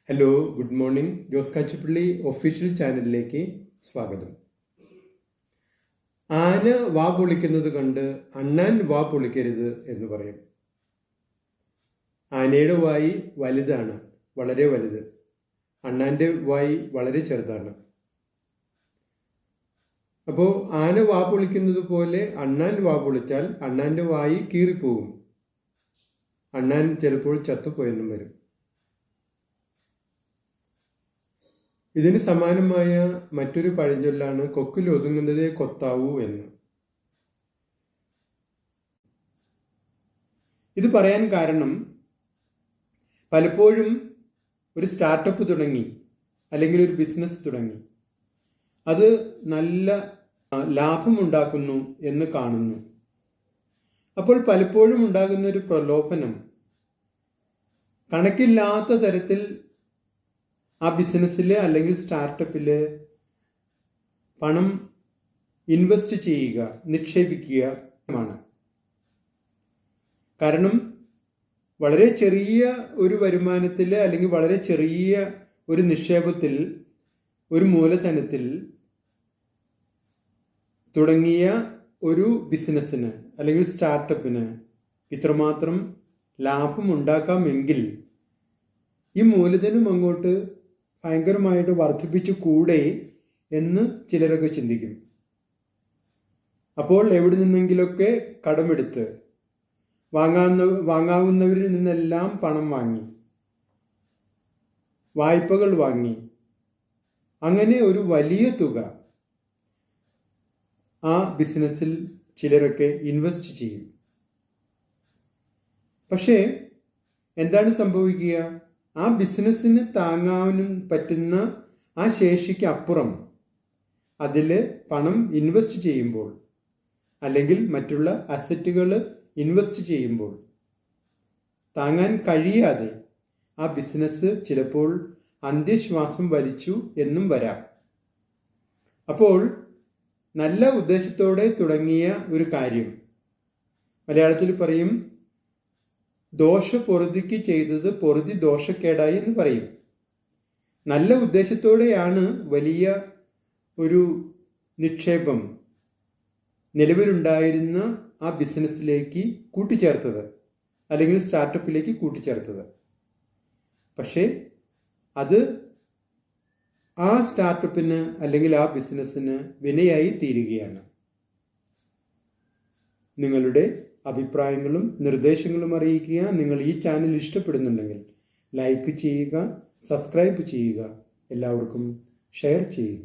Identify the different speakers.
Speaker 1: Hello, good morning. Jose Kachappilly official ചാനലിലേക്ക് സ്വാഗതം. ആന വാ പൊളിക്കുന്നത് കണ്ട് അണ്ണാൻ വാ പൊളിക്കരുത് എന്ന് പറയും. ആനയുടെ വായി വലുതാണ്, വളരെ വലുത്. അണ്ണാന്റെ വായി വളരെ ചെറുതാണ്. അപ്പോൾ ആന വാ പൊളിക്കുന്നത് പോലെ അണ്ണാൻ വാ പൊളിച്ചാൽ അണ്ണാന്റെ വായി കീറിപ്പോകും. അണ്ണാൻ ചിലപ്പോൾ ചത്തുപോയെന്നും വരും. ഇതിന് സമാനമായ മറ്റൊരു പഴഞ്ചൊല്ലാണ് കൊക്കിൽ ഒതുങ്ങുന്നതേ കൊത്താവൂ എന്ന്. ഇത് പറയാൻ കാരണം, പലപ്പോഴും ഒരു സ്റ്റാർട്ടപ്പ് തുടങ്ങി അല്ലെങ്കിൽ ഒരു ബിസിനസ് തുടങ്ങി, അത് നല്ല ലാഭമുണ്ടാക്കുന്നു എന്ന് കാണുന്നു. അപ്പോൾ പലപ്പോഴും ഉണ്ടാകുന്ന ഒരു പ്രലോഭനം, കണക്കില്ലാത്ത തരത്തിൽ ആ ബിസിനസ്സിൽ അല്ലെങ്കിൽ സ്റ്റാർട്ടപ്പിൽ പണം ഇൻവെസ്റ്റ് ചെയ്യുക, നിക്ഷേപിക്കുക ആണ്. കാരണം വളരെ ചെറിയ ഒരു വരുമാനത്തിൽ അല്ലെങ്കിൽ വളരെ ചെറിയ ഒരു നിക്ഷേപത്തിൽ, ഒരു മൂലധനത്തിൽ തുടങ്ങിയ ഒരു ബിസിനസ്സിന് അല്ലെങ്കിൽ സ്റ്റാർട്ടപ്പിന് ഇത്രമാത്രം ലാഭം ഉണ്ടാക്കാമെങ്കിൽ ഈ മൂലധനം അങ്ങോട്ട് ഭയങ്കരമായിട്ട് വർദ്ധിപ്പിച്ചു കൂടെ എന്ന് ചിലരൊക്കെ ചിന്തിക്കും. അപ്പോൾ എവിടെ നിന്നെങ്കിലൊക്കെ കടമെടുത്ത് വാങ്ങാവുന്നവരിൽ നിന്നെല്ലാം പണം വാങ്ങി, വായ്പകൾ വാങ്ങി, അങ്ങനെ ഒരു വലിയ തുക ആ ബിസിനസ്സിൽ ചിലരൊക്കെ ഇൻവെസ്റ്റ് ചെയ്യും. പക്ഷേ എന്താണ് സംഭവിക്കുക? ആ ബിസിനസ്സിന് താങ്ങാനും പറ്റുന്ന ആ ശേഷിക്ക് അപ്പുറം അതിൽ പണം ഇൻവെസ്റ്റ് ചെയ്യുമ്പോൾ അല്ലെങ്കിൽ മറ്റുള്ള അസറ്റുകൾ ഇൻവെസ്റ്റ് ചെയ്യുമ്പോൾ താങ്ങാൻ കഴിയാതെ ആ ബിസിനസ് ചിലപ്പോൾ അന്ത്യശ്വാസം വലിച്ചു എന്നും വരാം. അപ്പോൾ നല്ല ഉദ്ദേശത്തോടെ തുടങ്ങിയ ഒരു കാര്യം, മലയാളത്തിൽ പറയും, ദോഷ പൊറുതിക്ക് ചെയ്തത് പൊറുതി ദോഷക്കേടായി എന്ന് പറയും. നല്ല ഉദ്ദേശത്തോടെയാണ് വലിയ ഒരു നിക്ഷേപം നിലവിലുണ്ടായിരുന്ന ആ ബിസിനസ്സിലേക്ക് കൂട്ടിച്ചേർത്തത് അല്ലെങ്കിൽ സ്റ്റാർട്ടപ്പിലേക്ക് കൂട്ടിച്ചേർത്തത്. പക്ഷേ അത് ആ സ്റ്റാർട്ടപ്പിന് അല്ലെങ്കിൽ ആ ബിസിനസ്സിന് വിനയായി തീരുകയാണ്. നിങ്ങളുടെ അഭിപ്രായങ്ങളും നിർദ്ദേശങ്ങളും അറിയിക്കുക. നിങ്ങൾ ഈ ചാനൽ ഇഷ്ടപ്പെടുന്നുണ്ടെങ്കിൽ ലൈക്ക് ചെയ്യുക, സബ്സ്ക്രൈബ് ചെയ്യുക, എല്ലാവർക്കും ഷെയർ ചെയ്യുക.